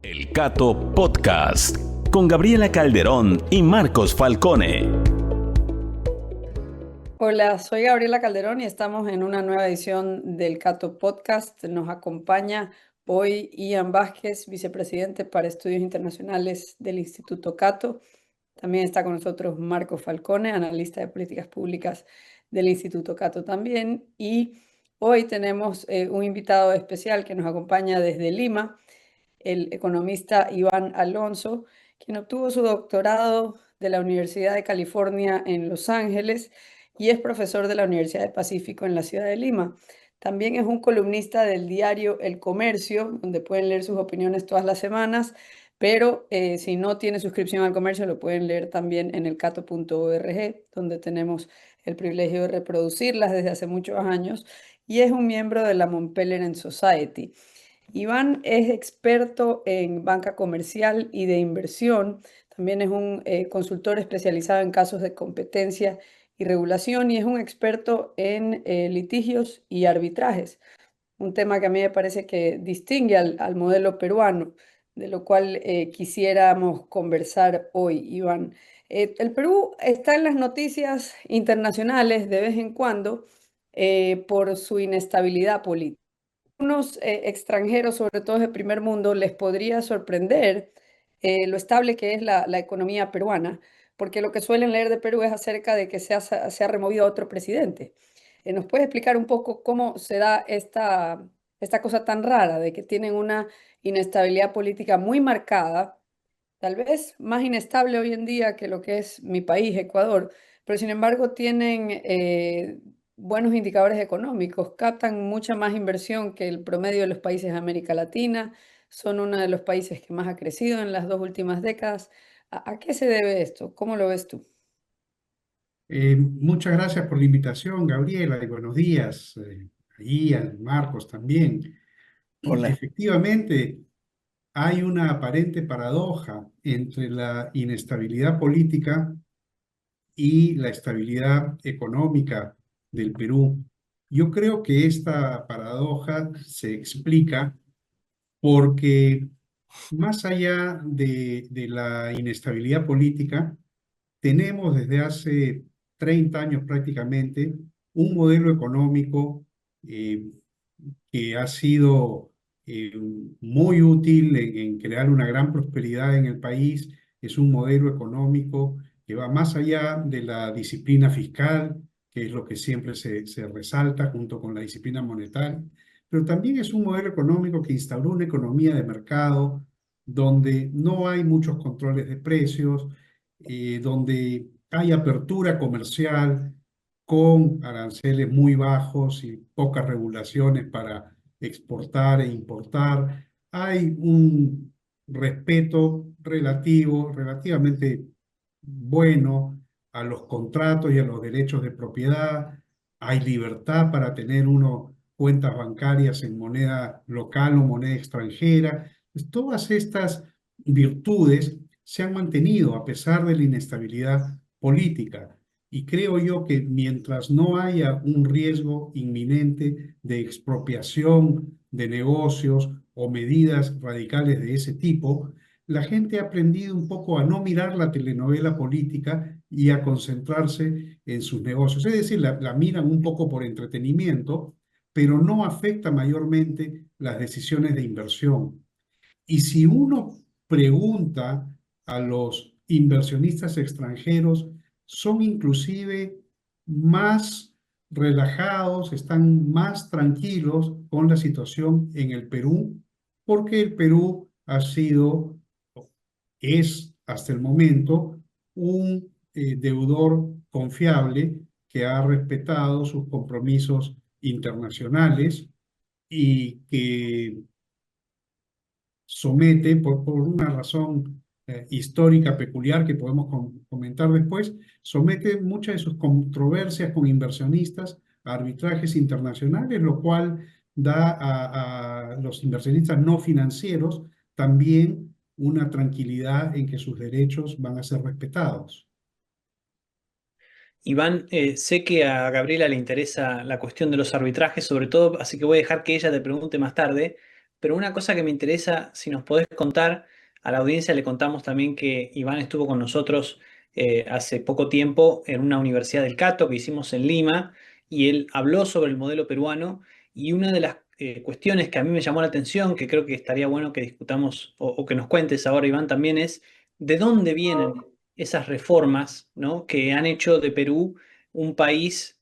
El Cato Podcast, con Gabriela Calderón y Marcos Falcone. Hola, soy Gabriela Calderón y estamos en una nueva edición del Cato Podcast. Nos acompaña hoy Ian Vázquez, vicepresidente para Estudios Internacionales del Instituto Cato. También está con nosotros Marcos Falcone, analista de políticas públicas del Instituto Cato también. Y hoy tenemos un invitado especial que nos acompaña desde Lima, el economista Iván Alonso, quien obtuvo su doctorado de la Universidad de California en Los Ángeles y es profesor de la Universidad del Pacífico en la ciudad de Lima. También es un columnista del diario El Comercio, donde pueden leer sus opiniones todas las semanas, pero si no tiene suscripción al Comercio, lo pueden leer también en elcato.org, donde tenemos el privilegio de reproducirlas desde hace muchos años, y es un miembro de la Mont Pelerin Society. Iván es experto en banca comercial y de inversión. También es un consultor especializado en casos de competencia y regulación y es un experto en litigios y arbitrajes, un tema que a mí me parece que distingue al modelo peruano, de lo cual quisiéramos conversar hoy, Iván. El Perú está en las noticias internacionales de vez en cuando por su inestabilidad política. Unos extranjeros, sobre todo de primer mundo, les podría sorprender lo estable que es la economía peruana, porque lo que suelen leer de Perú es acerca de que se ha removido a otro presidente. ¿Nos puede explicar un poco cómo se da esta cosa tan rara de que tienen una inestabilidad política muy marcada, tal vez más inestable hoy en día que lo que es mi país, Ecuador, pero sin embargo tienen buenos indicadores económicos, captan mucha más inversión que el promedio de los países de América Latina, son uno de los países que más ha crecido en las 2 últimas décadas? ¿A qué se debe esto? ¿Cómo lo ves tú? Muchas gracias por la invitación, Gabriela, y buenos días. Ahí al Marcos también. Hola. Efectivamente, hay una aparente paradoja entre la inestabilidad política y la estabilidad económica del Perú. Yo creo que esta paradoja se explica porque más allá de la inestabilidad política, tenemos desde hace 30 años prácticamente un modelo económico eh, que ha sido eh, muy útil en crear una gran prosperidad en el país. Es un modelo económico que va más allá de la disciplina fiscal, que es lo que siempre se resalta junto con la disciplina monetaria, pero también es un modelo económico que instauró una economía de mercado donde no hay muchos controles de precios, donde hay apertura comercial con aranceles muy bajos y pocas regulaciones para exportar e importar. Hay un respeto relativamente bueno a los contratos y a los derechos de propiedad. Hay libertad para tener uno cuentas bancarias en moneda local o moneda extranjera. Pues todas estas virtudes se han mantenido a pesar de la inestabilidad política. Y creo yo que mientras no haya un riesgo inminente de expropiación de negocios o medidas radicales de ese tipo, la gente ha aprendido un poco a no mirar la telenovela política y a concentrarse en sus negocios. Es decir, la miran un poco por entretenimiento, pero no afecta mayormente las decisiones de inversión. Y si uno pregunta a los inversionistas extranjeros, son inclusive más relajados, están más tranquilos con la situación en el Perú, porque el Perú ha sido, es hasta el momento, un deudor confiable que ha respetado sus compromisos internacionales y que somete, por una razón histórica peculiar que podemos comentar después, somete muchas de sus controversias con inversionistas a arbitrajes internacionales, lo cual da a los inversionistas no financieros también una tranquilidad en que sus derechos van a ser respetados. Iván, sé que a Gabriela le interesa la cuestión de los arbitrajes, sobre todo, así que voy a dejar que ella te pregunte más tarde, pero una cosa que me interesa, si nos podés contar, a la audiencia le contamos también que Iván estuvo con nosotros hace poco tiempo en una universidad del Cato que hicimos en Lima y él habló sobre el modelo peruano y una de las cuestiones que a mí me llamó la atención, que creo que estaría bueno que discutamos o que nos cuentes ahora, Iván, también es de dónde vienen esas reformas, ¿no? Que han hecho de Perú un país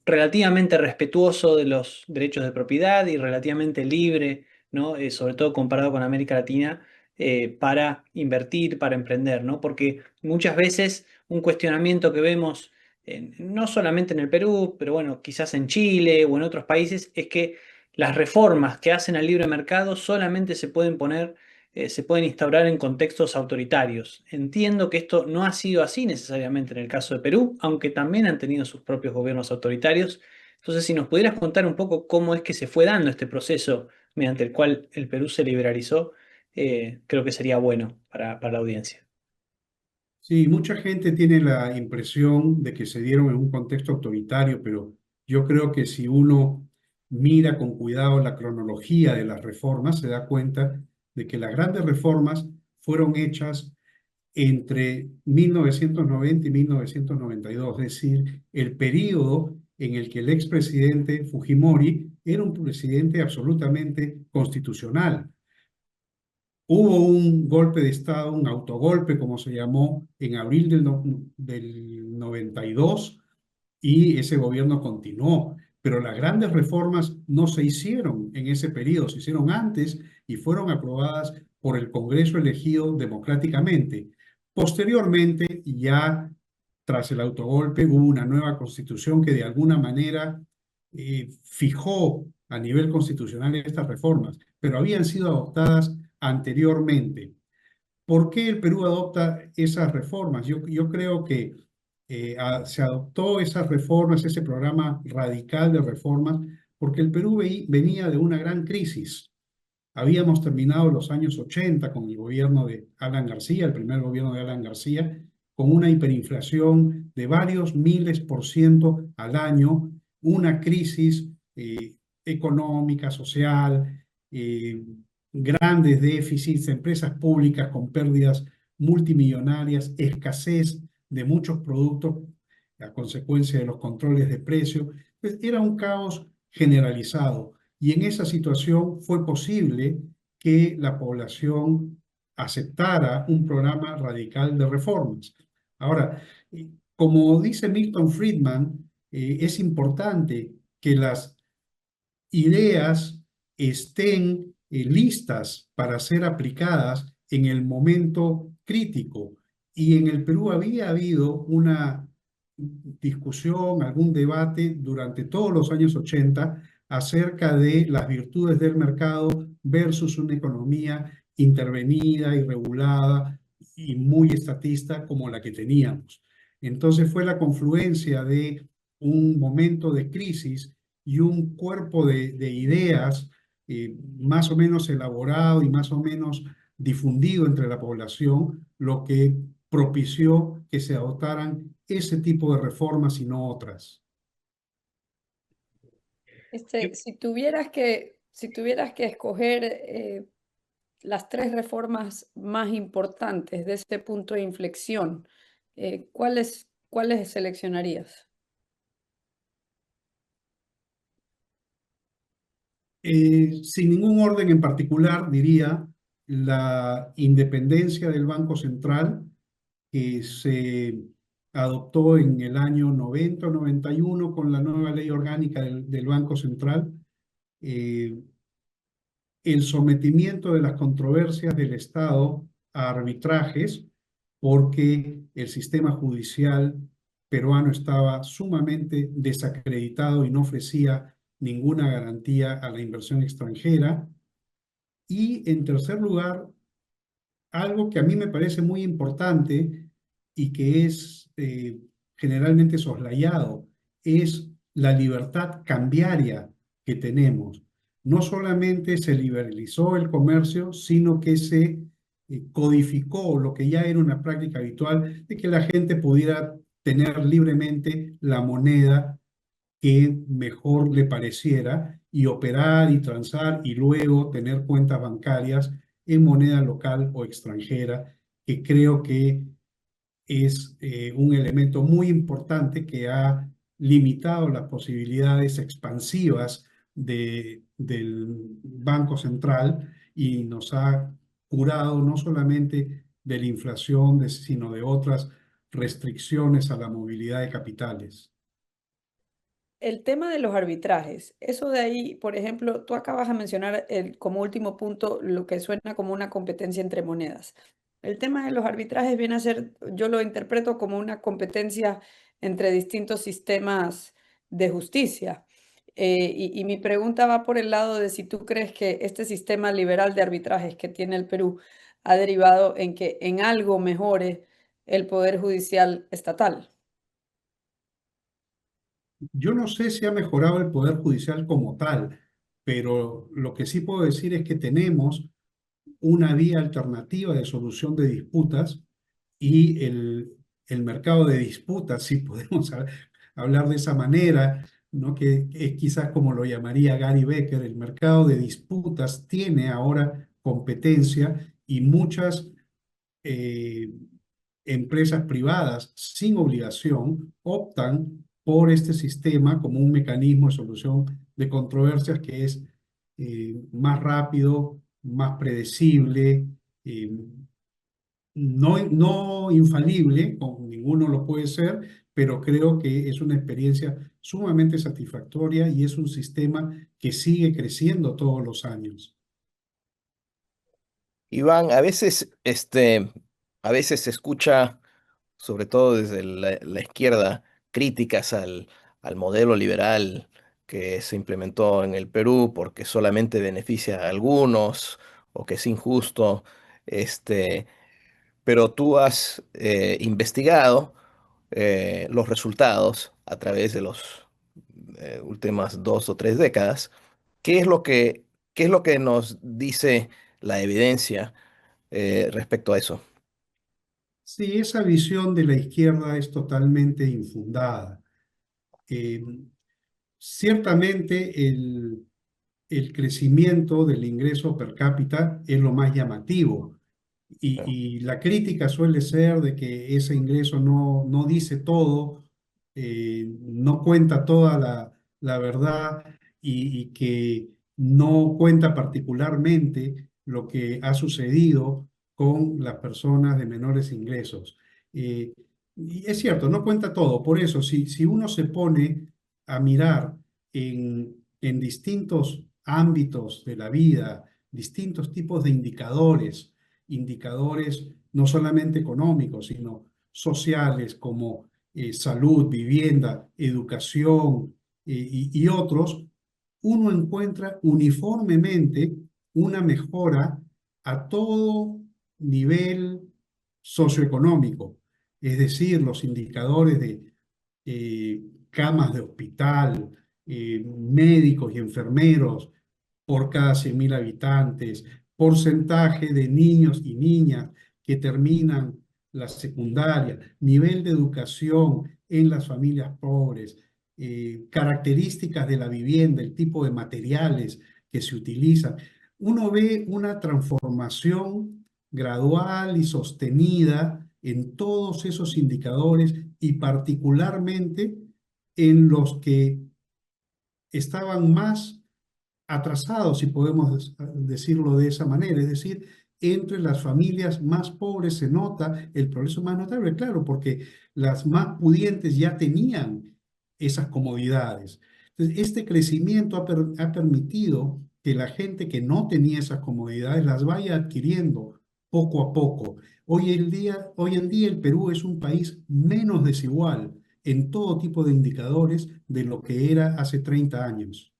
relativamente respetuoso de los derechos de propiedad y relativamente libre, ¿no? Sobre todo comparado con América Latina, para invertir, para emprender, ¿no? Porque muchas veces un cuestionamiento que vemos, no solamente en el Perú, pero bueno, quizás en Chile o en otros países, es que las reformas que hacen al libre mercado solamente se pueden poner se pueden instaurar en contextos autoritarios. Entiendo que esto no ha sido así necesariamente en el caso de Perú, aunque también han tenido sus propios gobiernos autoritarios. Entonces, si nos pudieras contar un poco cómo es que se fue dando este proceso mediante el cual el Perú se liberalizó, creo que sería bueno para la audiencia. Sí, mucha gente tiene la impresión de que se dieron en un contexto autoritario, pero yo creo que si uno mira con cuidado la cronología de las reformas, se da cuenta de que las grandes reformas fueron hechas entre 1990 y 1992, es decir, el periodo en el que el expresidente Fujimori era un presidente absolutamente constitucional. Hubo un golpe de Estado, un autogolpe, como se llamó, en abril del 92 y ese gobierno continuó. Pero las grandes reformas no se hicieron en ese periodo, se hicieron antes y fueron aprobadas por el Congreso elegido democráticamente. Posteriormente, ya tras el autogolpe, hubo una nueva constitución que de alguna manera fijó a nivel constitucional estas reformas, pero habían sido adoptadas anteriormente. ¿Por qué el Perú adopta esas reformas? Yo creo que se adoptó esas reformas, ese programa radical de reformas, porque el Perú venía de una gran crisis. Habíamos terminado los años 80 con el gobierno de Alan García, el primer gobierno de Alan García, con una hiperinflación de varios miles por ciento al año, una crisis económica, social, grandes déficits, empresas públicas con pérdidas multimillonarias, escasez de muchos productos a consecuencia de los controles de precio. Pues era un caos generalizado y en esa situación fue posible que la población aceptara un programa radical de reformas. Ahora, como dice Milton Friedman, es importante que las ideas estén listas para ser aplicadas en el momento crítico. Y en el Perú había habido una discusión, algún debate durante todos los años 80 acerca de las virtudes del mercado versus una economía intervenida y regulada y muy estatista como la que teníamos. Entonces fue la confluencia de un momento de crisis y un cuerpo de ideas más o menos elaborado y más o menos difundido entre la población, lo que propició que se adoptaran ese tipo de reformas y no otras. Si tuvieras que escoger las tres reformas más importantes de este punto de inflexión, ¿cuáles seleccionarías? Sin ningún orden en particular, diría la independencia del Banco Central, que se adoptó en el año 90 o 91 con la nueva ley orgánica del Banco Central, el sometimiento de las controversias del Estado a arbitrajes, porque el sistema judicial peruano estaba sumamente desacreditado y no ofrecía ninguna garantía a la inversión extranjera. Y en tercer lugar, algo que a mí me parece muy importante y que es generalmente soslayado, es la libertad cambiaria que tenemos. No solamente se liberalizó el comercio, sino que se codificó lo que ya era una práctica habitual de que la gente pudiera tener libremente la moneda que mejor le pareciera y operar y transar y luego tener cuentas bancarias en moneda local o extranjera, que creo que es un elemento muy importante que ha limitado las posibilidades expansivas del Banco Central y nos ha curado no solamente de la inflación, sino de otras restricciones a la movilidad de capitales. El tema de los arbitrajes, eso de ahí, por ejemplo, tú acabas de mencionar como último punto lo que suena como una competencia entre monedas. El tema de los arbitrajes viene a ser, yo lo interpreto como una competencia entre distintos sistemas de justicia. Y mi pregunta va por el lado de si tú crees que este sistema liberal de arbitrajes que tiene el Perú ha derivado en que en algo mejore el poder judicial estatal. Yo no sé si ha mejorado el Poder Judicial como tal, pero lo que sí puedo decir es que tenemos una vía alternativa de solución de disputas y el mercado de disputas, si podemos hablar de esa manera, ¿no? Que es quizás como lo llamaría Gary Becker, el mercado de disputas tiene ahora competencia y muchas eh, empresas privadas sin obligación optan por este sistema como un mecanismo de solución de controversias que es más rápido, más predecible, eh, no infalible, como ninguno lo puede ser, pero creo que es una experiencia sumamente satisfactoria y es un sistema que sigue creciendo todos los años. Iván, a veces se escucha, sobre todo desde la izquierda, críticas al modelo liberal que se implementó en el Perú porque solamente beneficia a algunos o que es injusto. Este, pero tú has investigado los resultados a través de los últimas 2 o 3 décadas. ¿Qué es qué es lo que nos dice la evidencia respecto a eso? Sí, esa visión de la izquierda es totalmente infundada. Eh, Ciertamente el crecimiento del ingreso per cápita es lo más llamativo y la crítica suele ser de que ese ingreso no dice todo, no cuenta toda la verdad y que no cuenta particularmente lo que ha sucedido con las personas de menores ingresos. Eh, y es cierto, no cuenta todo. Por eso, si uno se pone a mirar en distintos ámbitos de la vida, distintos tipos de indicadores no solamente económicos, sino sociales como salud, vivienda, educación y otros, uno encuentra uniformemente una mejora a todo nivel socioeconómico, es decir, los indicadores de camas de hospital, médicos y enfermeros por cada 100.000 habitantes, porcentaje de niños y niñas que terminan la secundaria, nivel de educación en las familias pobres, características de la vivienda, el tipo de materiales que se utilizan. Uno ve una transformación gradual y sostenida en todos esos indicadores y particularmente en los que estaban más atrasados, si podemos decirlo de esa manera, es decir, entre las familias más pobres se nota el progreso más notable, claro, porque las más pudientes ya tenían esas comodidades. Entonces, este crecimiento ha permitido que la gente que no tenía esas comodidades las vaya adquiriendo poco a poco. Hoy en día el Perú es un país menos desigual en todo tipo de indicadores de lo que era hace 30 años.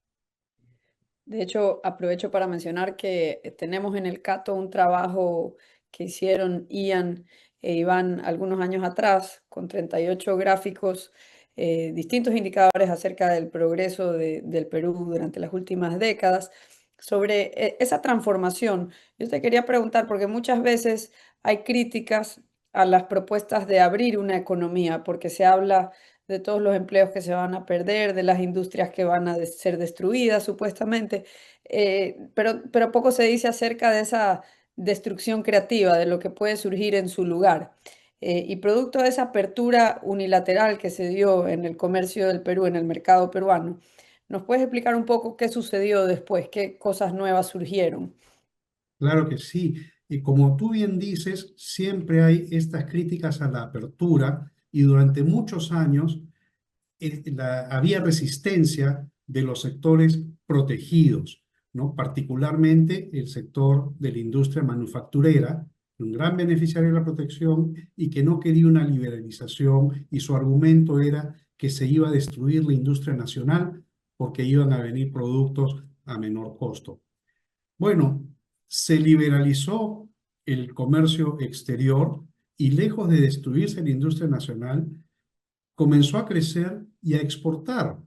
De hecho, aprovecho para mencionar que tenemos en el Cato un trabajo que hicieron Ian e Iván algunos años atrás, con 38 gráficos, distintos indicadores acerca del progreso del Perú durante las últimas décadas, sobre esa transformación. Yo te quería preguntar, porque muchas veces hay críticas a las propuestas de abrir una economía, porque se habla de todos los empleos que se van a perder, de las industrias que van a ser destruidas supuestamente, pero poco se dice acerca de esa destrucción creativa, de lo que puede surgir en su lugar. Y producto de esa apertura unilateral que se dio en el comercio del Perú, en el mercado peruano, ¿nos puedes explicar un poco qué sucedió después, qué cosas nuevas surgieron? Claro que sí. Y como tú bien dices, siempre hay estas críticas a la apertura y durante muchos años había resistencia de los sectores protegidos, ¿no? Particularmente el sector de la industria manufacturera, un gran beneficiario de la protección y que no quería una liberalización, y su argumento era que se iba a destruir la industria nacional porque iban a venir productos a menor costo. Bueno, se liberalizó el comercio exterior y lejos de destruirse la industria nacional, comenzó a crecer y a exportar.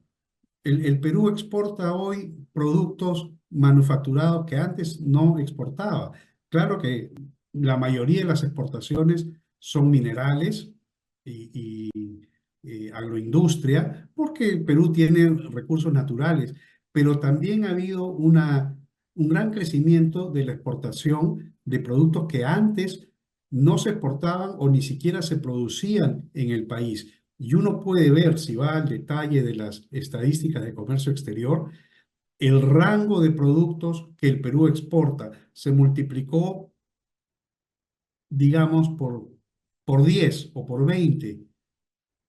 El Perú exporta hoy productos manufacturados que antes no exportaba. Claro que la mayoría de las exportaciones son minerales y agroindustria, porque el Perú tiene recursos naturales, pero también ha habido un gran crecimiento de la exportación de productos que antes no se exportaban o ni siquiera se producían en el país. Y uno puede ver, si va al detalle de las estadísticas de comercio exterior, el rango de productos que el Perú exporta se multiplicó, digamos, por 10 o por 20.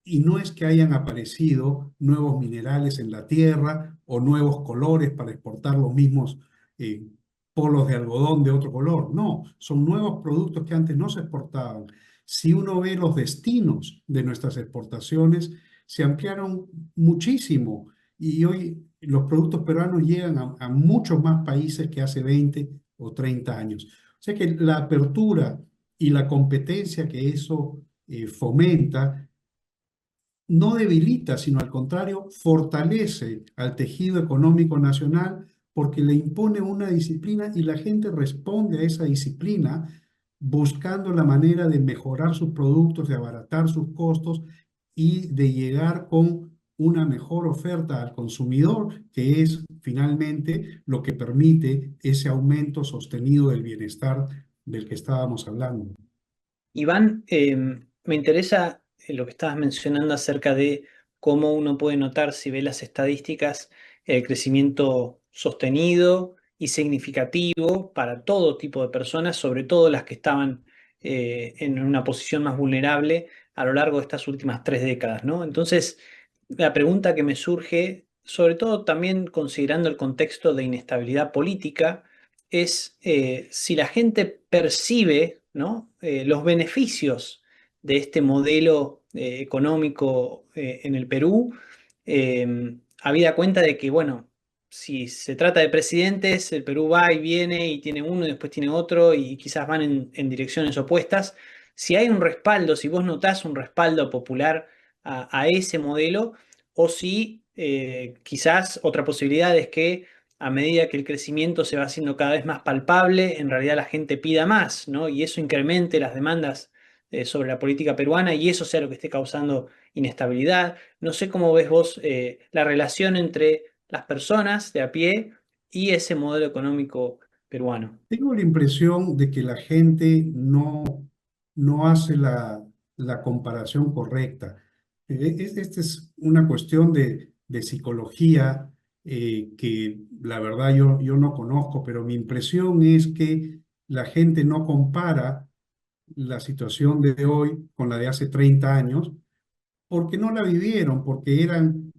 Y no es que hayan aparecido nuevos minerales en la tierra o nuevos colores para exportar los mismos eh, polos de algodón de otro color. No, son nuevos productos que antes no se exportaban. Si uno ve los destinos de nuestras exportaciones, se ampliaron muchísimo y hoy los productos peruanos llegan a muchos más países que hace 20 o 30 años. O sea que la apertura y la competencia que eso fomenta no debilita, sino al contrario, fortalece al tejido económico nacional porque le impone una disciplina y la gente responde a esa disciplina buscando la manera de mejorar sus productos, de abaratar sus costos y de llegar con una mejor oferta al consumidor, que es finalmente lo que permite ese aumento sostenido del bienestar del que estábamos hablando. Iván, me interesa lo que estabas mencionando acerca de cómo uno puede notar, si ve las estadísticas, el crecimiento sostenido y significativo para todo tipo de personas, sobre todo las que estaban en una posición más vulnerable a lo largo de estas últimas 3 décadas, ¿no? Entonces, la pregunta que me surge, sobre todo también considerando el contexto de inestabilidad política, es si la gente percibe, ¿no? Los beneficios de este modelo económico en el Perú, habida cuenta de que, bueno, si se trata de presidentes, el Perú va y viene y tiene uno y después tiene otro y quizás van en direcciones opuestas. Si hay un respaldo, si vos notás un respaldo popular a ese modelo, o si quizás otra posibilidad es que a medida que el crecimiento se va haciendo cada vez más palpable, en realidad la gente pida más, ¿no? Y eso incremente las demandas sobre la política peruana y eso sea lo que esté causando inestabilidad. No sé cómo ves vos la relación entre las personas de a pie y ese modelo económico peruano. Tengo la impresión de que la gente no hace la comparación correcta. Esta es una cuestión de psicología que la verdad yo no conozco, pero mi impresión es que la gente no compara la situación de hoy con la de hace 30 años porque no la vivieron, porque eran,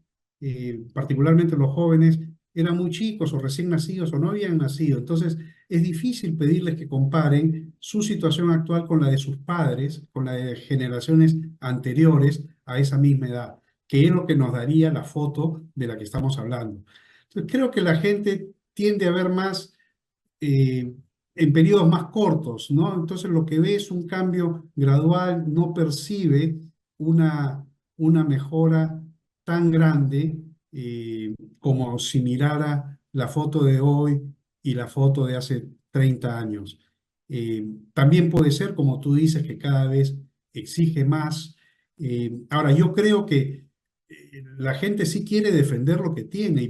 particularmente los jóvenes, eran muy chicos o recién nacidos o no habían nacido. Entonces, es difícil pedirles que comparen su situación actual con la de sus padres, con la de generaciones anteriores a esa misma edad, que es lo que nos daría la foto de la que estamos hablando. Entonces, creo que la gente tiende a ver más eh, en periodos más cortos, ¿no? Entonces, lo que ve es un cambio gradual, no percibe una mejora tan grande como si mirara la foto de hoy y la foto de hace 30 años. También puede ser, como tú dices, que cada vez exige más. Ahora, yo creo que la gente sí quiere defender lo que tiene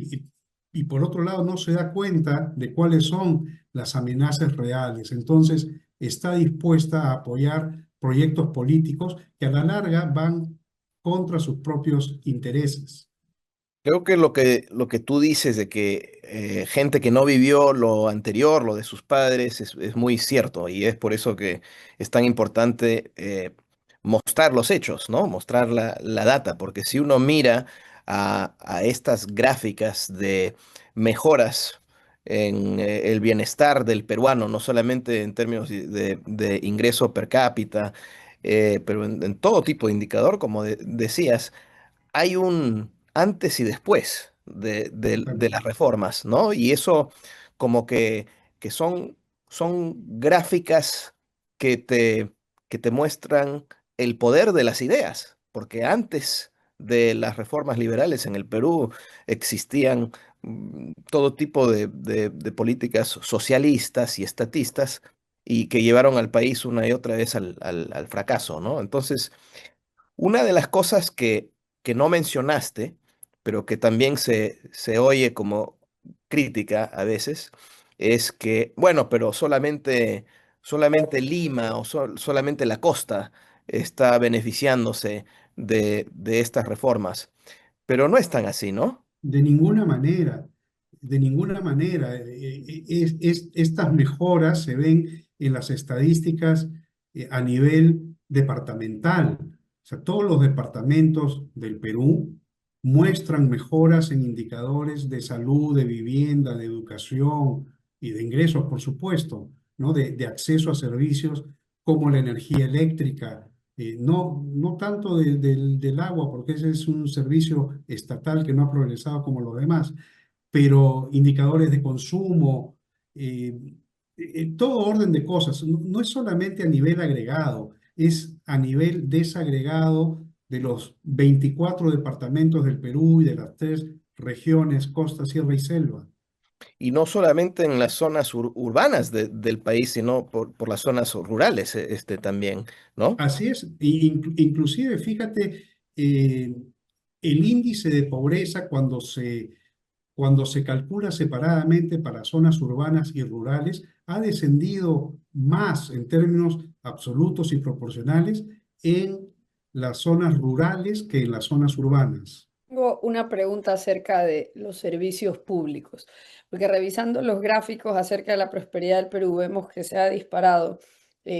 y por otro lado no se da cuenta de cuáles son las amenazas reales. Entonces está dispuesta a apoyar proyectos políticos que a la larga van contra sus propios intereses. Creo que lo que tú dices de que gente que no vivió lo anterior, lo de sus padres, es muy cierto y es por eso que es tan importante mostrar los hechos, ¿no? Mostrar la data, porque si uno mira a estas gráficas de mejoras en el bienestar del peruano, no solamente en términos de ingreso per cápita, pero en todo tipo de indicador, como decías, hay un antes y después de las reformas, ¿no? Y eso como que son gráficas que te muestran el poder de las ideas, porque antes de las reformas liberales en el Perú existían todo tipo de políticas socialistas y estatistas y que llevaron al país una y otra vez al fracaso, ¿no? Entonces, una de las cosas que no mencionaste, pero que también se oye como crítica a veces, es que, bueno, pero solamente Lima o solamente la costa está beneficiándose de estas reformas. Pero no es tan así, ¿no? De ninguna manera, de ninguna manera. Estas mejoras se ven en las estadísticas a nivel departamental. O sea, todos los departamentos del Perú muestran mejoras en indicadores de salud, de vivienda, de educación y de ingresos, por supuesto, ¿no? De acceso a servicios como la energía eléctrica, no tanto del agua, porque ese es un servicio estatal que no ha progresado como los demás, pero indicadores de consumo, eh, todo orden de cosas. No es solamente a nivel agregado, es a nivel desagregado de los 24 departamentos del Perú y de las 3 regiones, costa, sierra y selva. Y no solamente en las zonas urbanas del país, sino por las zonas rurales, también, ¿no? Así es, inclusive fíjate, el índice de pobreza cuando se calcula separadamente para zonas urbanas y rurales, ha descendido más en términos absolutos y proporcionales en las zonas rurales que en las zonas urbanas. Tengo una pregunta acerca de los servicios públicos, porque revisando los gráficos acerca de la prosperidad del Perú, vemos que se ha disparado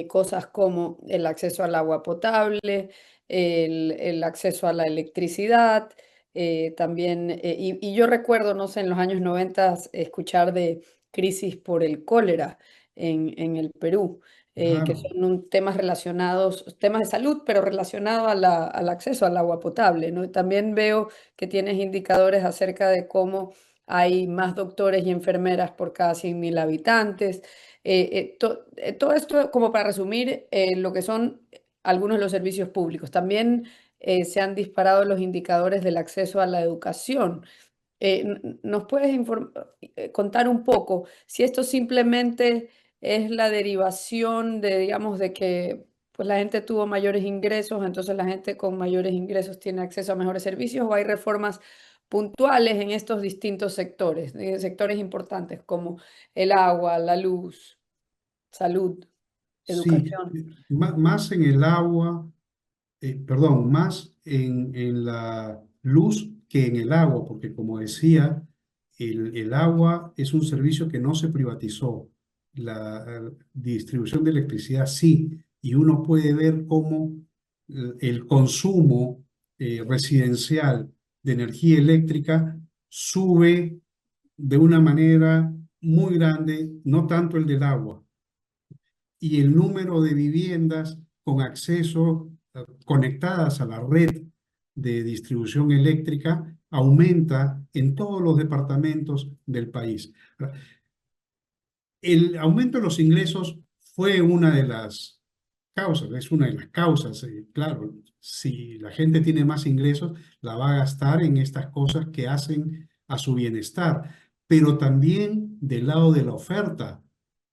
cosas como el acceso al agua potable, el acceso a la electricidad, también, y yo recuerdo, no sé, en los años 90 escuchar de crisis por el cólera en el Perú, que Claro. son temas relacionados, temas de salud, pero relacionados al acceso al agua potable, ¿no? También veo que tienes indicadores acerca de cómo hay más doctores y enfermeras por cada 100.000 habitantes. Todo esto, como para resumir, lo que son algunos de los servicios públicos. También se han disparado los indicadores del acceso a la educación. ¿Nos puedes contar un poco si esto simplemente es la derivación de, digamos, de que pues la gente tuvo mayores ingresos, entonces la gente con mayores ingresos tiene acceso a mejores servicios, o hay reformas puntuales en estos distintos sectores, sectores importantes como el agua, la luz, salud, Sí, educación? más en el agua, perdón, más en la luz que en el agua, porque como decía, el agua es un servicio que no se privatizó. La distribución de electricidad sí, y uno puede ver cómo el consumo residencial de energía eléctrica sube de una manera muy grande, no tanto el del agua, y el número de viviendas con acceso conectadas a la red de distribución eléctrica aumenta en todos los departamentos del país. El aumento de los ingresos fue una de las causas, es una de las causas, claro, si la gente tiene más ingresos, la va a gastar en estas cosas que hacen a su bienestar, pero también del lado de la oferta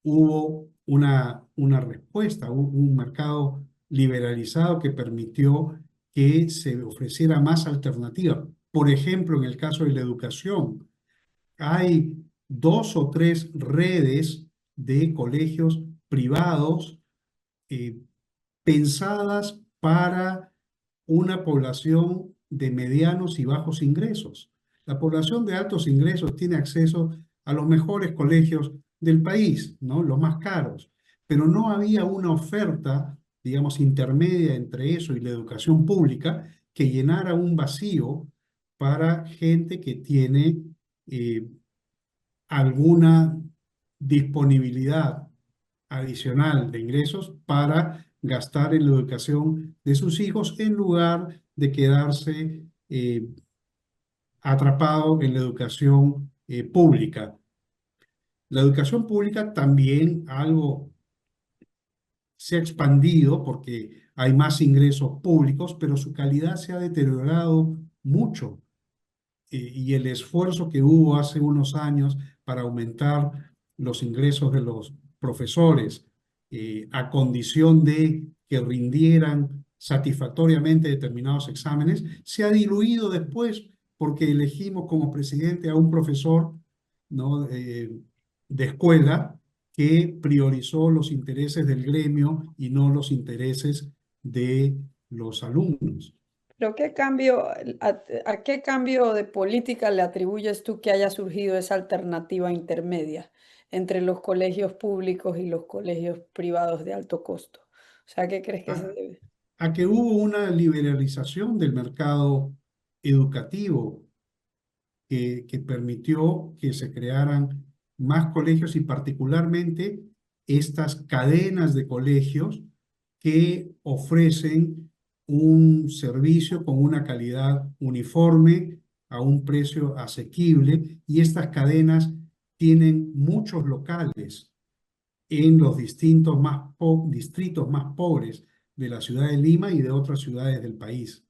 hubo una respuesta, hubo un mercado liberalizado que permitió que se ofreciera más alternativa. Por ejemplo, en el caso de la educación, hay 2 o 3 redes de colegios privados eh, pensadas para una población de medianos y bajos ingresos. La población de altos ingresos tiene acceso a los mejores colegios del país, ¿no? Los más caros, pero no había una oferta, digamos, intermedia entre eso y la educación pública que llenara un vacío para gente que tiene eh, alguna disponibilidad adicional de ingresos para gastar en la educación de sus hijos en lugar de quedarse atrapado en la educación pública. La educación pública también algo se ha expandido porque hay más ingresos públicos, pero su calidad se ha deteriorado mucho. Y el esfuerzo que hubo hace unos años para aumentar los ingresos de los profesores a condición de que rindieran satisfactoriamente determinados exámenes, se ha diluido después porque elegimos como presidente a un profesor, ¿no? De escuela que priorizó los intereses del gremio y no los intereses de los alumnos. Pero ¿a qué cambio de política le atribuyes tú que haya surgido esa alternativa intermedia entre los colegios públicos y los colegios privados de alto costo? O sea, ¿a qué crees que se debe? A que hubo una liberalización del mercado educativo que permitió que se crearan más colegios y particularmente estas cadenas de colegios que ofrecen un servicio con una calidad uniforme a un precio asequible, y estas cadenas tienen muchos locales en los distritos más pobres de la ciudad de Lima y de otras ciudades del país.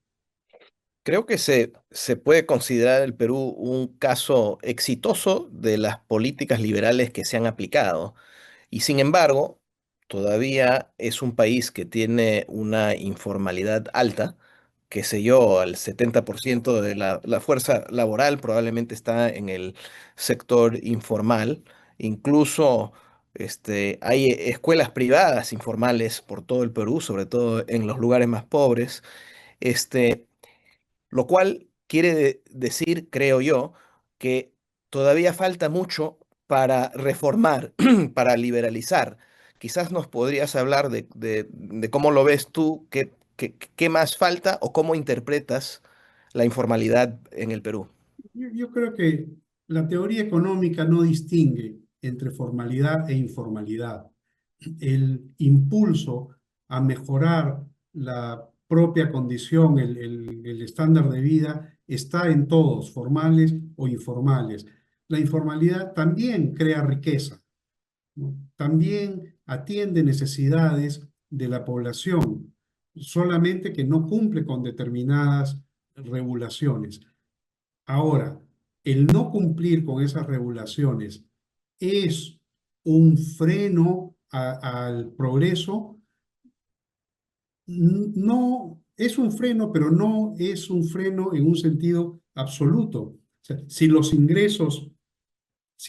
Creo que se puede considerar el Perú un caso exitoso de las políticas liberales que se han aplicado. Y sin embargo, todavía es un país que tiene una informalidad alta, que sé yo, el 70% de la fuerza laboral probablemente está en el sector informal. Incluso hay escuelas privadas informales por todo el Perú, sobre todo en los lugares más pobres. Este, lo cual quiere decir, creo yo, que todavía falta mucho para reformar, para liberalizar. Quizás nos podrías hablar de cómo lo ves tú, qué más falta o cómo interpretas la informalidad en el Perú. Yo creo que la teoría económica no distingue entre formalidad e informalidad. El impulso a mejorar la propia condición, el estándar de vida, está en todos, formales o informales. La informalidad también crea riqueza, ¿no? También atiende necesidades de la población, solamente que no cumple con determinadas regulaciones. Ahora, el no cumplir con esas regulaciones es un freno al progreso. No es un freno, pero no es un freno en un sentido absoluto. O sea, si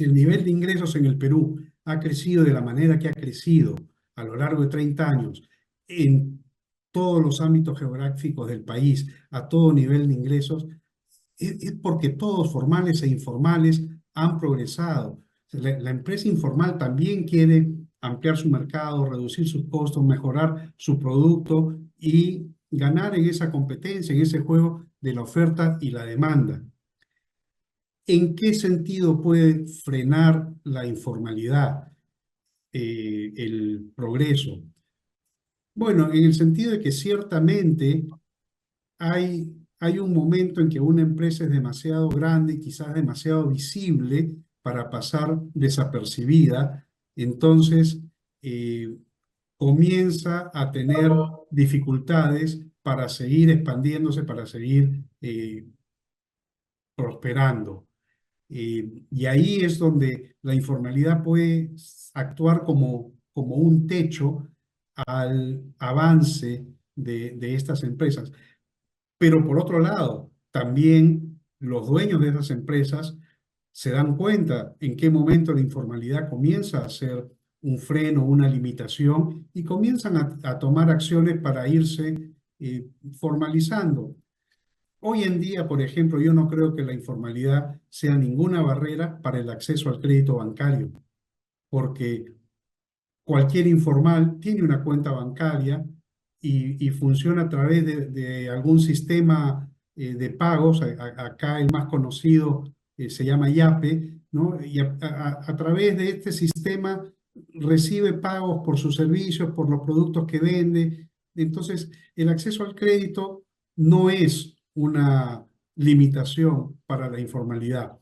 el nivel de ingresos en el Perú ha crecido de la manera que ha crecido a lo largo de 30 años en todos los ámbitos geográficos del país, a todo nivel de ingresos, es porque todos, formales e informales, han progresado. La empresa informal también quiere ampliar su mercado, reducir sus costos, mejorar su producto y ganar en esa competencia, en ese juego de la oferta y la demanda. ¿En qué sentido puede frenar la informalidad el progreso? Bueno, en el sentido de que ciertamente hay un momento en que una empresa es demasiado grande y quizás demasiado visible para pasar desapercibida, entonces comienza a tener dificultades para seguir expandiéndose, para seguir prosperando. Y ahí es donde la informalidad puede actuar como un techo al avance de estas empresas. Pero por otro lado, también los dueños de esas empresas se dan cuenta en qué momento la informalidad comienza a ser un freno, una limitación, y comienzan a tomar acciones para irse formalizando. Hoy en día, por ejemplo, yo no creo que la informalidad sea ninguna barrera para el acceso al crédito bancario, porque cualquier informal tiene una cuenta bancaria y funciona a través de algún sistema de pagos. Acá el más conocido se llama Yape, ¿no? Y a través de este sistema recibe pagos por sus servicios, por los productos que vende. Entonces, el acceso al crédito no es una limitación para la informalidad.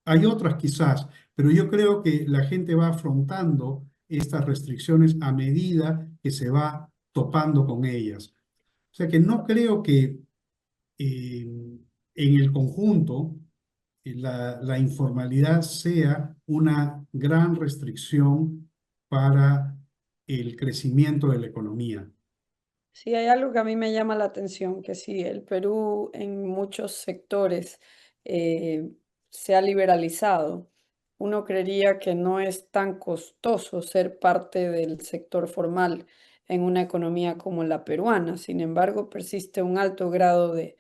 Hay otras quizás, pero yo creo que la gente va afrontando estas restricciones a medida que se va topando con ellas. O sea que no creo que en el conjunto la informalidad sea una gran restricción para el crecimiento de la economía. Sí, hay algo que a mí me llama la atención, que sí, el Perú en muchos sectores se ha liberalizado. Uno creería que no es tan costoso ser parte del sector formal en una economía como la peruana. Sin embargo, persiste un alto grado de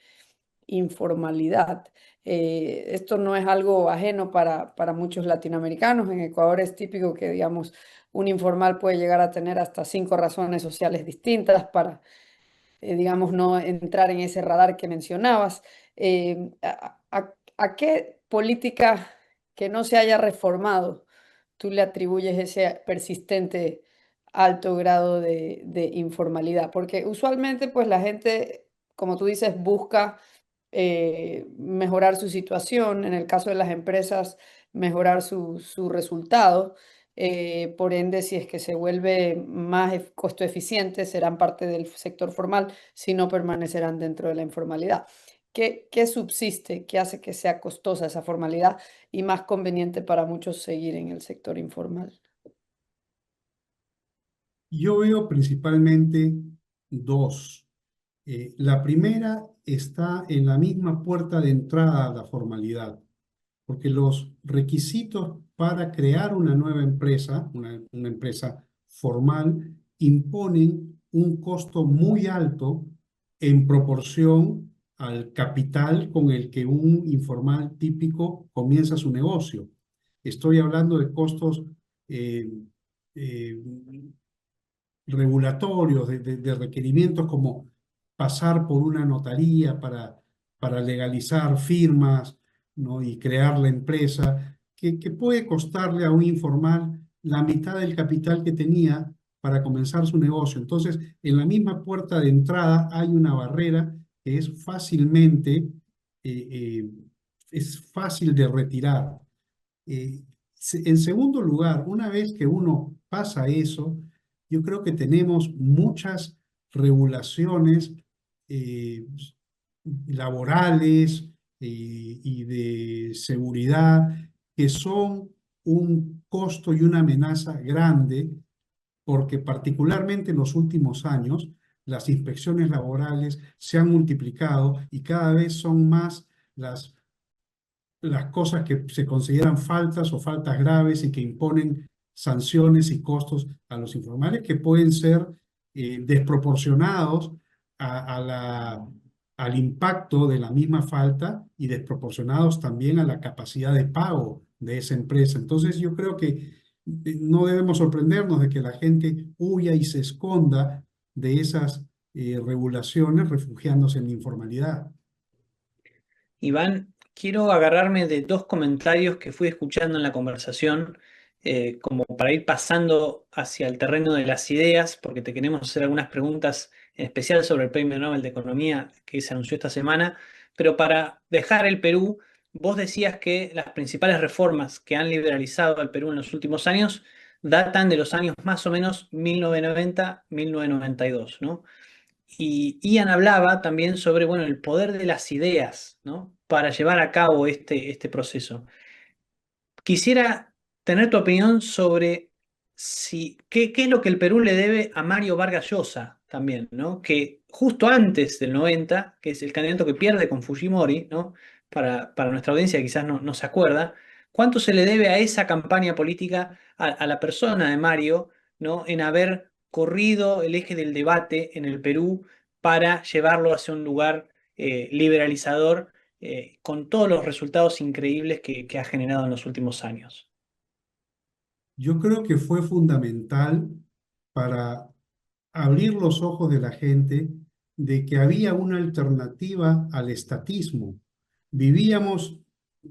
informalidad. Esto no es algo ajeno para muchos latinoamericanos. En Ecuador es típico que, digamos, un informal puede llegar a tener hasta 5 razones sociales distintas para, digamos, no entrar en ese radar que mencionabas. ¿A qué política que no se haya reformado tú le atribuyes ese persistente alto grado de informalidad? Porque usualmente, pues la gente, como tú dices, busca mejorar su situación, en el caso de las empresas, mejorar su resultado. Por ende, si es que se vuelve más costo eficiente, serán parte del sector formal, si no permanecerán dentro de la informalidad. ¿Qué subsiste, qué hace que sea costosa esa formalidad y más conveniente para muchos seguir en el sector informal? Yo veo principalmente dos. La primera está en la misma puerta de entrada a la formalidad, porque los requisitos para crear una nueva empresa, una empresa formal, imponen un costo muy alto en proporción al capital con el que un informal típico comienza su negocio. Estoy hablando de costos eh, eh, regulatorios, de requerimientos como pasar por una notaría para legalizar firmas, ¿no? Y crear la empresa, que puede costarle a un informal la mitad del capital que tenía para comenzar su negocio. Entonces, en la misma puerta de entrada hay una barrera que es fácil de retirar. En segundo lugar, una vez que uno pasa eso, yo creo que tenemos muchas regulaciones eh, laborales y de seguridad que son un costo y una amenaza grande, porque particularmente en los últimos años las inspecciones laborales se han multiplicado y cada vez son más las cosas que se consideran faltas o faltas graves y que imponen sanciones y costos a los informales que pueden ser desproporcionados al impacto de la misma falta y desproporcionados también a la capacidad de pago de esa empresa. Entonces yo creo que no debemos sorprendernos de que la gente huya y se esconda de esas regulaciones refugiándose en la informalidad. Iván, quiero agarrarme de dos comentarios que fui escuchando en la conversación, como para ir pasando hacia el terreno de las ideas, porque te queremos hacer algunas preguntas en especial sobre el Premio Nobel de Economía que se anunció esta semana. Pero para dejar el Perú, vos decías que las principales reformas que han liberalizado al Perú en los últimos años datan de los años más o menos 1990-1992, ¿no? Y Ian hablaba también sobre, bueno, el poder de las ideas, ¿no? Para llevar a cabo este proceso. Quisiera tener tu opinión sobre qué es lo que el Perú le debe a Mario Vargas Llosa también, ¿no? Que justo antes del 90, que es el candidato que pierde con Fujimori, ¿no? Para nuestra audiencia quizás no se acuerda, ¿cuánto se le debe a esa campaña política, a la persona de Mario, ¿no? En haber corrido el eje del debate en el Perú para llevarlo hacia un lugar liberalizador, con todos los resultados increíbles que ha generado en los últimos años? Yo creo que fue fundamental para abrir los ojos de la gente de que había una alternativa al estatismo. Vivíamos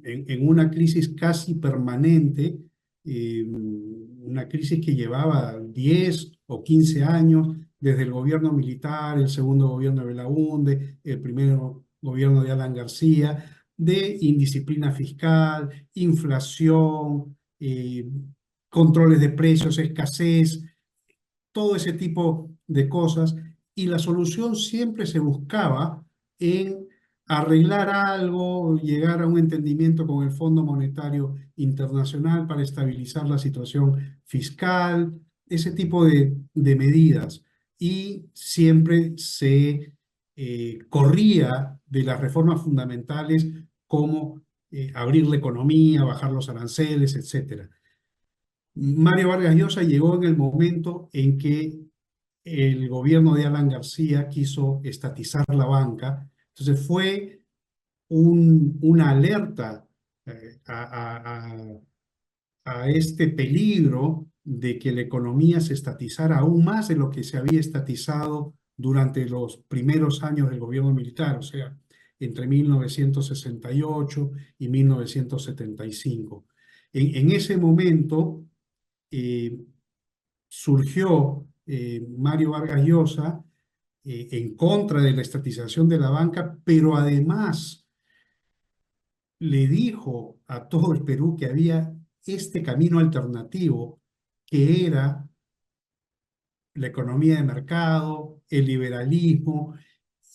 en una crisis casi permanente, una crisis que llevaba 10 o 15 años, desde el gobierno militar, el segundo gobierno de Belaúnde, el primer gobierno de Alan García, de indisciplina fiscal, inflación, controles de precios, escasez, todo ese tipo de cosas, y la solución siempre se buscaba en arreglar algo, llegar a un entendimiento con el Fondo Monetario Internacional para estabilizar la situación fiscal, ese tipo de medidas. Y siempre se corría de las reformas fundamentales como abrir la economía, bajar los aranceles, etcétera. Mario Vargas Llosa llegó en el momento en que el gobierno de Alan García quiso estatizar la banca. Entonces fue una alerta a este peligro de que la economía se estatizara aún más de lo que se había estatizado durante los primeros años del gobierno militar, o sea, entre 1968 y 1975. En ese momento eh, surgió Mario Vargas Llosa en contra de la estatización de la banca, pero además le dijo a todo el Perú que había este camino alternativo, que era la economía de mercado, el liberalismo,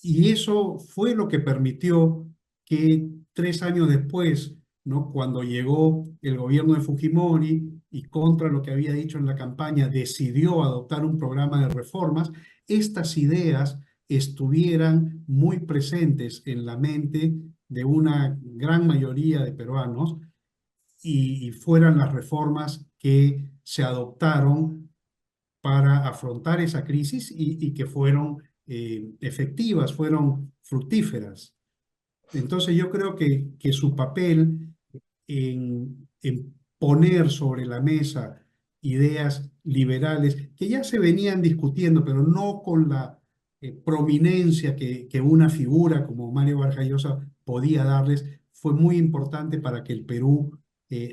y eso fue lo que permitió que 3 años después, ¿no? Cuando llegó el gobierno de Fujimori y contra lo que había dicho en la campaña, decidió adoptar un programa de reformas, estas ideas estuvieran muy presentes en la mente de una gran mayoría de peruanos y fueran las reformas que se adoptaron para afrontar esa crisis y que fueron efectivas, fueron fructíferas. Entonces yo creo que su papel en poner sobre la mesa ideas liberales que ya se venían discutiendo, pero no con la prominencia que una figura como Mario Vargas Llosa podía darles, fue muy importante para que el Perú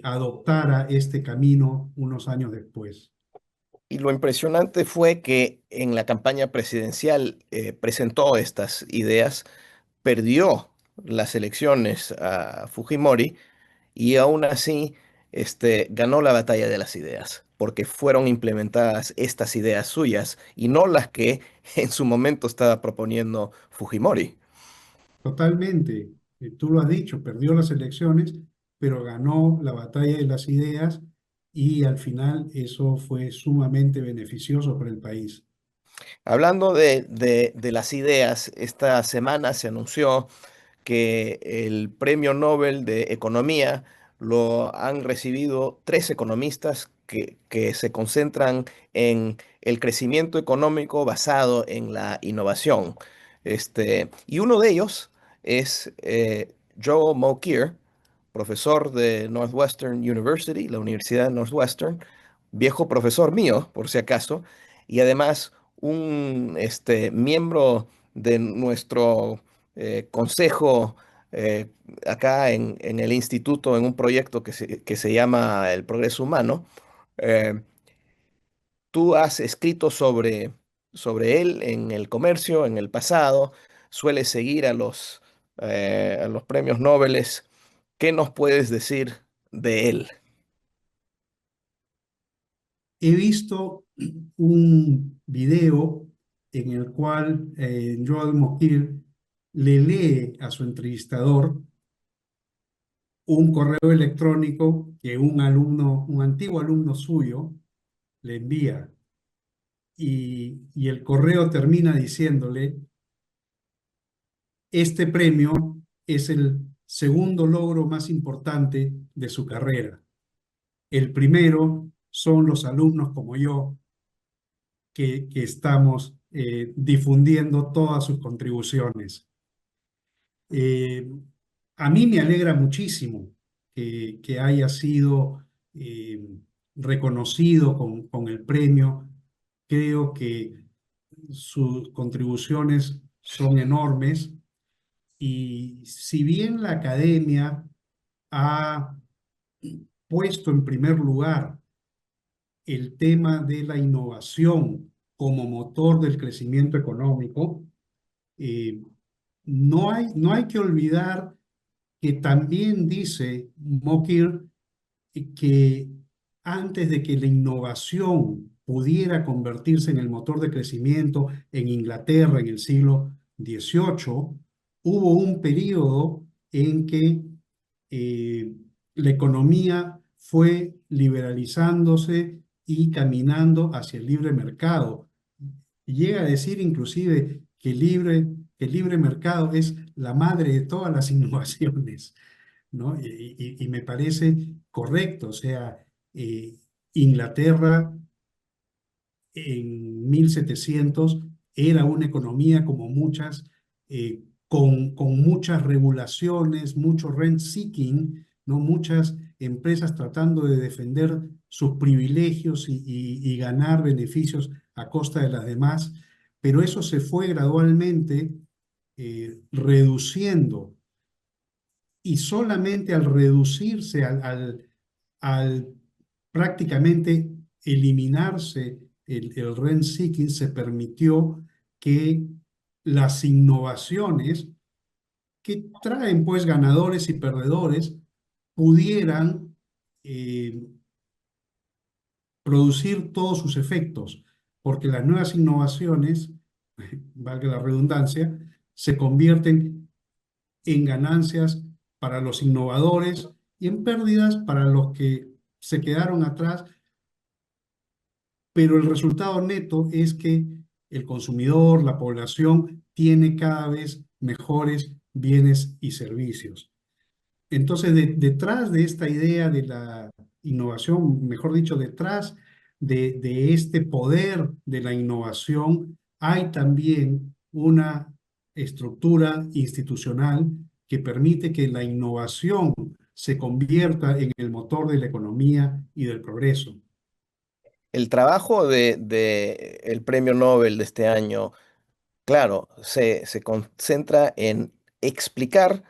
adoptara este camino unos años después. Y lo impresionante fue que en la campaña presidencial presentó estas ideas, perdió las elecciones a Fujimori y aún así ganó la batalla de las ideas, porque fueron implementadas estas ideas suyas y no las que en su momento estaba proponiendo Fujimori. Totalmente, tú lo has dicho, perdió las elecciones, pero ganó la batalla de las ideas y al final eso fue sumamente beneficioso para el país. Hablando de las ideas, esta semana se anunció que el Premio Nobel de Economía lo han recibido tres economistas que se concentran en el crecimiento económico basado en la innovación. Y uno de ellos es Joe Mokyr, profesor de Northwestern University, la Universidad de Northwestern, viejo profesor mío, por si acaso, y además un miembro de nuestro consejo eh, acá en el instituto, en un proyecto que se llama El Progreso Humano. Eh, Tú has escrito sobre él en el comercio, en el pasado, sueles seguir a los premios Nobel. ¿Qué nos puedes decir de él? He visto un video en el cual Joel Mokyr le lee a su entrevistador un correo electrónico que un antiguo alumno suyo le envía y el correo termina diciéndole: este premio es el segundo logro más importante de su carrera. El primero son los alumnos como yo que estamos difundiendo todas sus contribuciones. Eh, a mí me alegra muchísimo que haya sido eh, reconocido con el premio. Creo que sus contribuciones son enormes y si bien la academia ha puesto en primer lugar el tema de la innovación como motor del crecimiento económico, eh, no hay que olvidar que también dice Mokyr que antes de que la innovación pudiera convertirse en el motor de crecimiento en Inglaterra en el siglo XVIII, hubo un periodo en que eh, la economía fue liberalizándose y caminando hacia el libre mercado. Llega a decir inclusive que el libre mercado es la madre de todas las innovaciones, ¿no? Y me parece correcto. O sea, eh, Inglaterra en 1700 era una economía como muchas, con muchas regulaciones, mucho rent seeking, ¿no? Muchas empresas tratando de defender sus privilegios y ganar beneficios a costa de las demás, pero eso se fue gradualmente reduciendo, y solamente al reducirse, al prácticamente eliminarse el rent seeking, se permitió que las innovaciones que traen pues ganadores y perdedores pudieran eh, producir todos sus efectos, porque las nuevas innovaciones, valga la redundancia, se convierten en ganancias para los innovadores y en pérdidas para los que se quedaron atrás, pero el resultado neto es que el consumidor, la población, tiene cada vez mejores bienes y servicios. Entonces, detrás de esta idea de la innovación, mejor dicho, detrás de este poder de la innovación, hay también una estructura institucional que permite que la innovación se convierta en el motor de la economía y del progreso. El trabajo de el premio Nobel de este año, claro, se concentra en explicar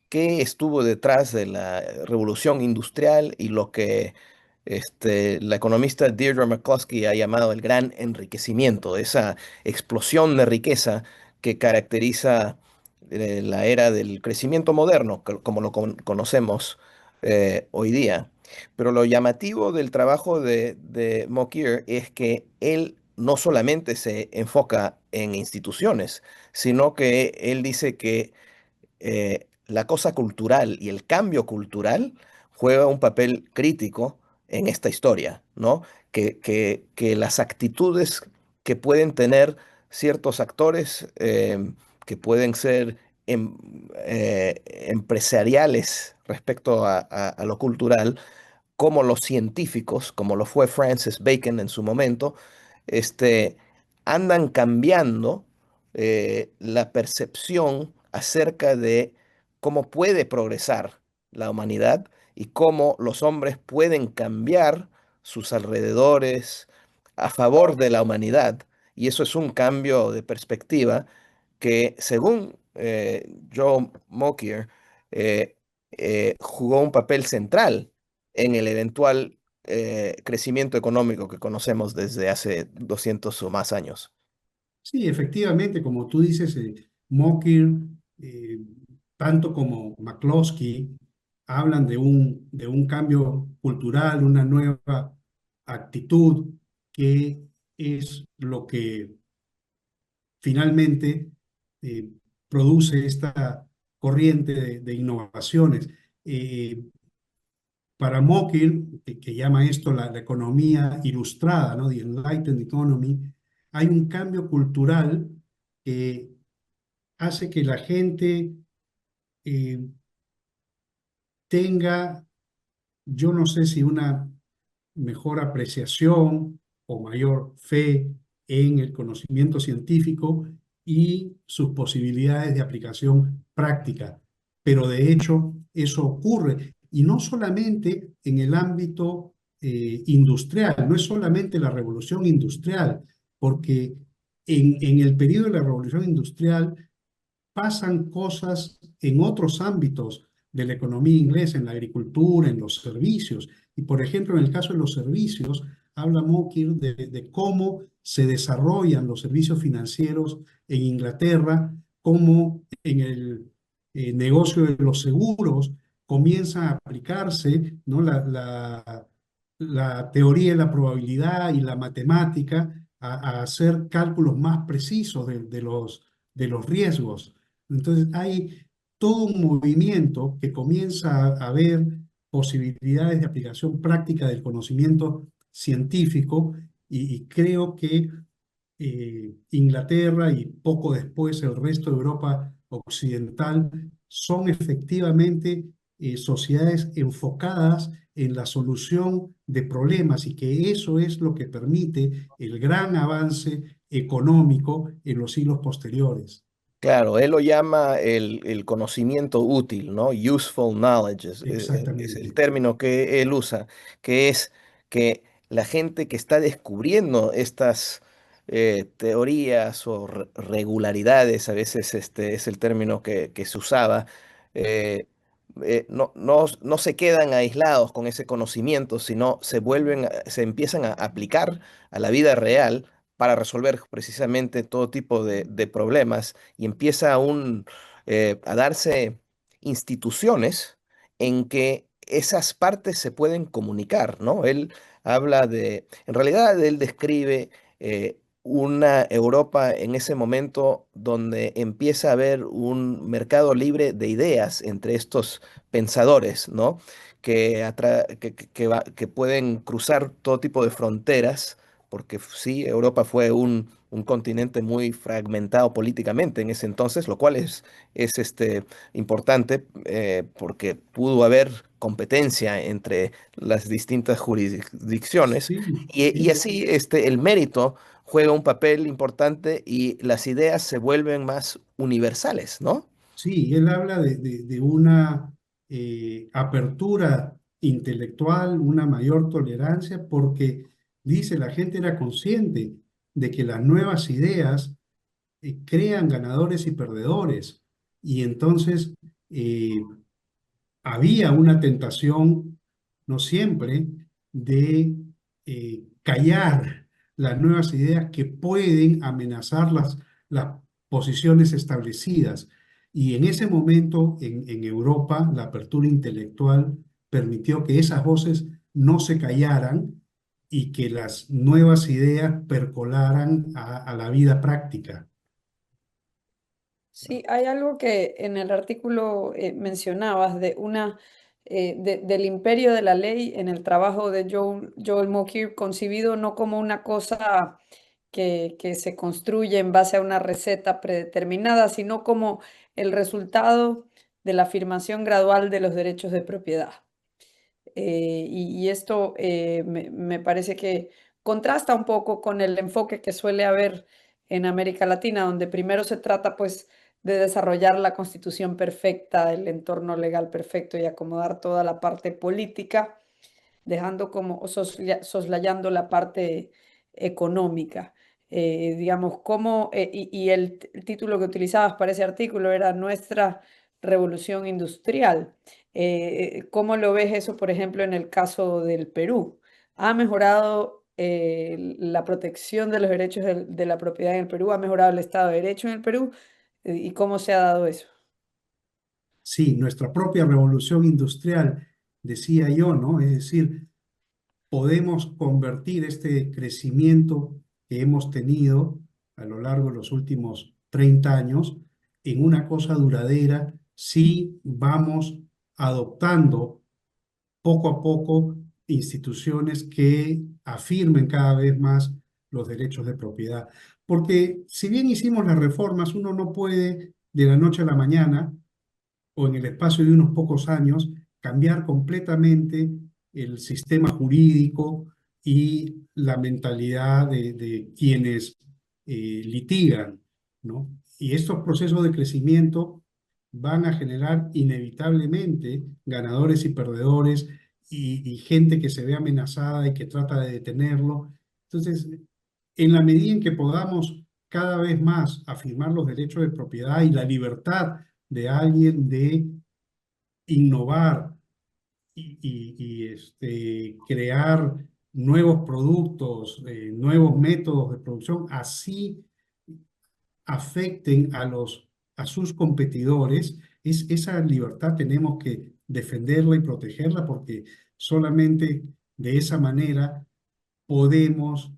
qué estuvo detrás de la revolución industrial y lo que la economista Deirdre McCloskey ha llamado el gran enriquecimiento, esa explosión de riqueza que caracteriza la era del crecimiento moderno, como lo conocemos hoy día. Pero lo llamativo del trabajo de Mokyr es que él no solamente se enfoca en instituciones, sino que él dice que la cosa cultural y el cambio cultural juega un papel crítico en esta historia, ¿no? Que las actitudes que pueden tener ciertos actores que pueden ser empresariales respecto a lo cultural, como los científicos, como lo fue Francis Bacon en su momento, este, andan cambiando la percepción acerca de cómo puede progresar la humanidad y cómo los hombres pueden cambiar sus alrededores a favor de la humanidad. Y eso es un cambio de perspectiva que, según Joe Mokyr, jugó un papel central en el eventual crecimiento económico que conocemos desde hace 200 o más años. Sí, efectivamente, como tú dices, Mokyr, eh, tanto como McCloskey, hablan de un cambio cultural, una nueva actitud, que es lo que finalmente eh, produce esta corriente de innovaciones. Eh, Para Mockir, que llama esto la economía ilustrada, ¿no? The Enlightened Economy, hay un cambio cultural que hace que la gente eh, tenga, yo no sé si una mejor apreciación o mayor fe en el conocimiento científico y sus posibilidades de aplicación práctica. Pero de hecho, eso ocurre. Y no solamente en el ámbito industrial, no es solamente la revolución industrial, porque en el periodo de la revolución industrial pasan cosas en otros ámbitos de la economía inglesa, en la agricultura, en los servicios. Y por ejemplo, en el caso de los servicios, habla Mockir de cómo se desarrollan los servicios financieros en Inglaterra, cómo en el negocio de los seguros comienza a aplicarse, ¿no? La teoría de la probabilidad y la matemática a hacer cálculos más precisos de los riesgos. Entonces hay todo un movimiento que comienza a ver posibilidades de aplicación práctica del conocimiento científico y creo que Inglaterra y poco después el resto de Europa occidental son efectivamente sociedades enfocadas en la solución de problemas y que eso es lo que permite el gran avance económico en los siglos posteriores. Claro, él lo llama el conocimiento útil, ¿no? Useful knowledge es el Exactamente. término que él usa, que es que la gente que está descubriendo estas teorías o regularidades, a veces este es el término que se usaba, eh, no se quedan aislados con ese conocimiento, sino se empiezan a aplicar a la vida real para resolver precisamente todo tipo de problemas y empieza a darse instituciones en que esas partes se pueden comunicar, ¿no? Él en realidad él describe una Europa en ese momento donde empieza a haber un mercado libre de ideas entre estos pensadores, ¿no? Que pueden cruzar todo tipo de fronteras porque sí, Europa fue un continente muy fragmentado políticamente en ese entonces, lo cual es importante porque pudo haber competencia entre las distintas jurisdicciones Sí, y sí. así el mérito juega un papel importante y las ideas se vuelven más universales, ¿no? Sí, él habla de una apertura intelectual, una mayor tolerancia, porque dice la gente era consciente de que las nuevas ideas crean ganadores y perdedores. Y entonces había una tentación, no siempre, de callar las nuevas ideas que pueden amenazar las posiciones establecidas. Y en ese momento, en Europa, la apertura intelectual permitió que esas voces no se callaran y que las nuevas ideas percolaran a la vida práctica. Sí, hay algo que en el artículo mencionabas de del imperio de la ley en el trabajo de Joel Mokyr, concibido no como una cosa que se construye en base a una receta predeterminada, sino como el resultado de la afirmación gradual de los derechos de propiedad. Y esto me parece que contrasta un poco con el enfoque que suele haber en América Latina, donde primero se trata pues de desarrollar la constitución perfecta, el entorno legal perfecto y acomodar toda la parte política, dejando como soslayando la parte económica. Digamos, y el título que utilizabas para ese artículo era Nuestra Revolución Industrial. ¿Cómo lo ves eso, por ejemplo, en el caso del Perú? ¿Ha mejorado la protección de los derechos de la propiedad en el Perú? ¿Ha mejorado el Estado de Derecho en el Perú? ¿Y cómo se ha dado eso? Sí, nuestra propia revolución industrial, decía yo, ¿no? Es decir, podemos convertir este crecimiento que hemos tenido a lo largo de los últimos 30 años en una cosa duradera si vamos adoptando poco a poco instituciones que afirmen cada vez más los derechos de propiedad. Porque si bien hicimos las reformas, uno no puede de la noche a la mañana o en el espacio de unos pocos años cambiar completamente el sistema jurídico y la mentalidad de quienes litigan, ¿no? Y estos procesos de crecimiento van a generar inevitablemente ganadores y perdedores y gente que se ve amenazada y que trata de detenerlo. Entonces, en la medida en que podamos cada vez más afirmar los derechos de propiedad y la libertad de alguien de innovar crear nuevos productos, nuevos métodos de producción, así afecten a sus competidores, esa libertad tenemos que defenderla y protegerla porque solamente de esa manera podemos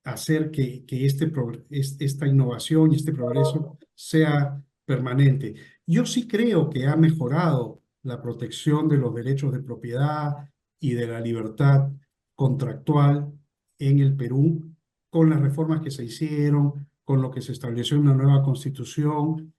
hacer que esta innovación y este progreso sea permanente. Yo sí creo que ha mejorado la protección de los derechos de propiedad y de la libertad contractual en el Perú con las reformas que se hicieron, con lo que se estableció en una nueva constitución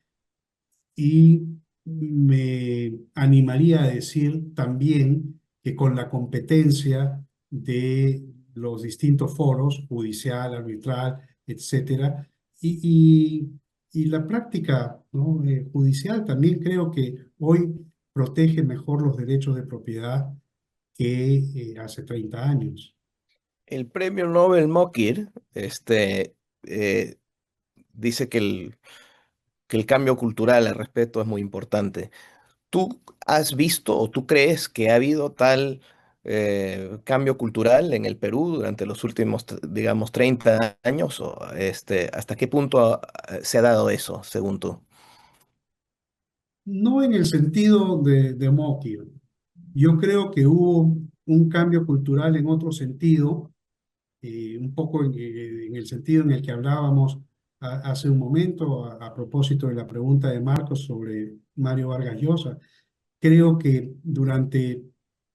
y me animaría a decir también que con la competencia de los distintos foros, judicial, arbitral, etcétera, y la práctica, ¿no? Judicial también creo que hoy protege mejor los derechos de propiedad que hace 30 años. El premio Nobel Mokyr dice que el cambio cultural al respecto es muy importante. ¿Tú has visto o tú crees que ha habido tal cambio cultural en el Perú durante los últimos, digamos, 30 años? ¿O hasta qué punto se ha dado eso, según tú? No en el sentido de Mokyr. Yo creo que hubo un cambio cultural en otro sentido, un poco en el sentido en el que hablábamos hace un momento a propósito de la pregunta de Marcos sobre Mario Vargas Llosa. Creo que durante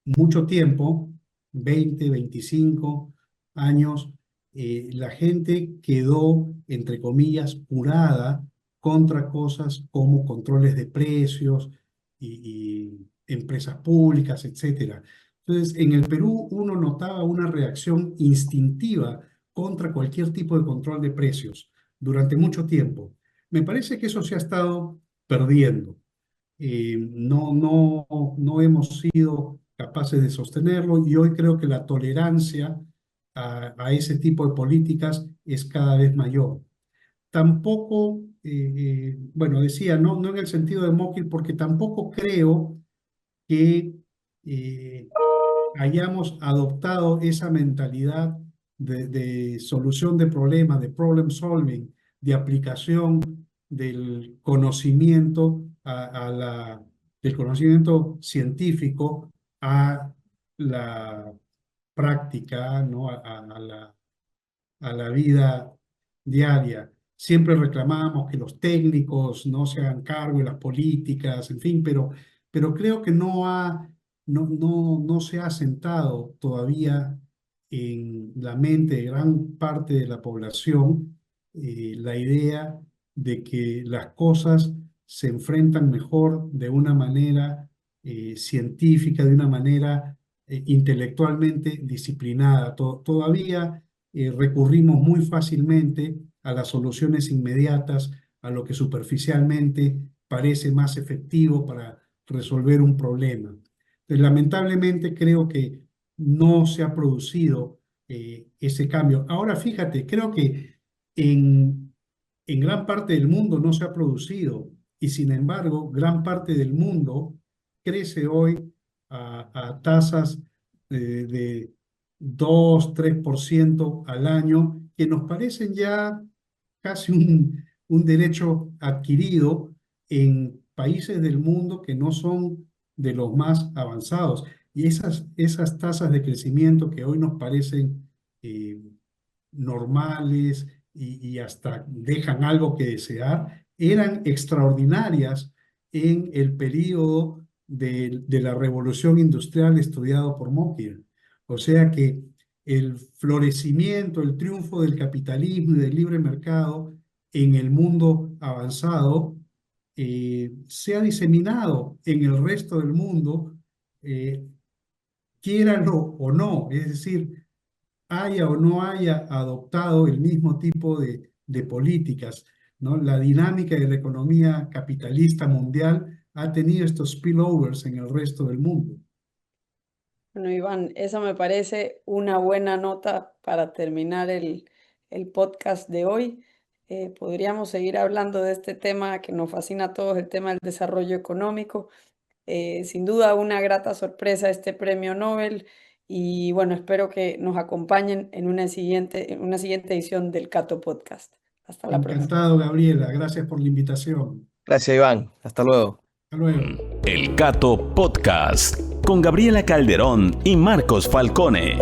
mucho tiempo, 20, 25 años, la gente quedó, entre comillas, curada contra cosas como controles de precios y empresas públicas, etcétera. Entonces, en el Perú uno notaba una reacción instintiva contra cualquier tipo de control de precios durante mucho tiempo. Me parece que eso se ha estado perdiendo. No hemos sido capaces de sostenerlo y hoy creo que la tolerancia a ese tipo de políticas es cada vez mayor. Tampoco, bueno, decía, no en el sentido de Mokyr, porque tampoco creo que hayamos adoptado esa mentalidad de solución de problemas, de problem solving, de aplicación del conocimiento del conocimiento científico a la práctica, ¿no? A la vida diaria. Siempre reclamábamos que los técnicos no se hagan cargo de las políticas, en fin, pero creo que no se ha sentado todavía en la mente de gran parte de la población la idea de que las cosas se enfrentan mejor de una manera científica, de una manera intelectualmente disciplinada. Todavía recurrimos muy fácilmente a las soluciones inmediatas, a lo que superficialmente parece más efectivo para resolver un problema. Entonces, lamentablemente creo que no se ha producido ese cambio. Ahora fíjate, creo que en gran parte del mundo no se ha producido y sin embargo gran parte del mundo crece hoy a tasas de 2, 3% al año, que nos parecen ya casi un derecho adquirido en países del mundo que no son de los más avanzados. Y esas tasas de crecimiento que hoy nos parecen normales y hasta dejan algo que desear, eran extraordinarias en el periodo de la revolución industrial estudiado por Mockyer. O sea que el florecimiento, el triunfo del capitalismo y del libre mercado en el mundo avanzado se ha diseminado en el resto del mundo, quiéralo o no, es decir, haya o no haya adoptado el mismo tipo de políticas, ¿no? La dinámica de la economía capitalista mundial ha tenido estos spillovers en el resto del mundo. Bueno, Iván, esa me parece una buena nota para terminar el podcast de hoy. Podríamos seguir hablando de este tema que nos fascina a todos, el tema del desarrollo económico. Sin duda una grata sorpresa este premio Nobel y bueno, espero que nos acompañen en una siguiente edición del Cato Podcast. Hasta la próxima. Encantado, Gabriela. Gracias por la invitación. Gracias, Iván. Hasta luego. Hasta luego. El Cato Podcast con Gabriela Calderón y Marcos Falcone.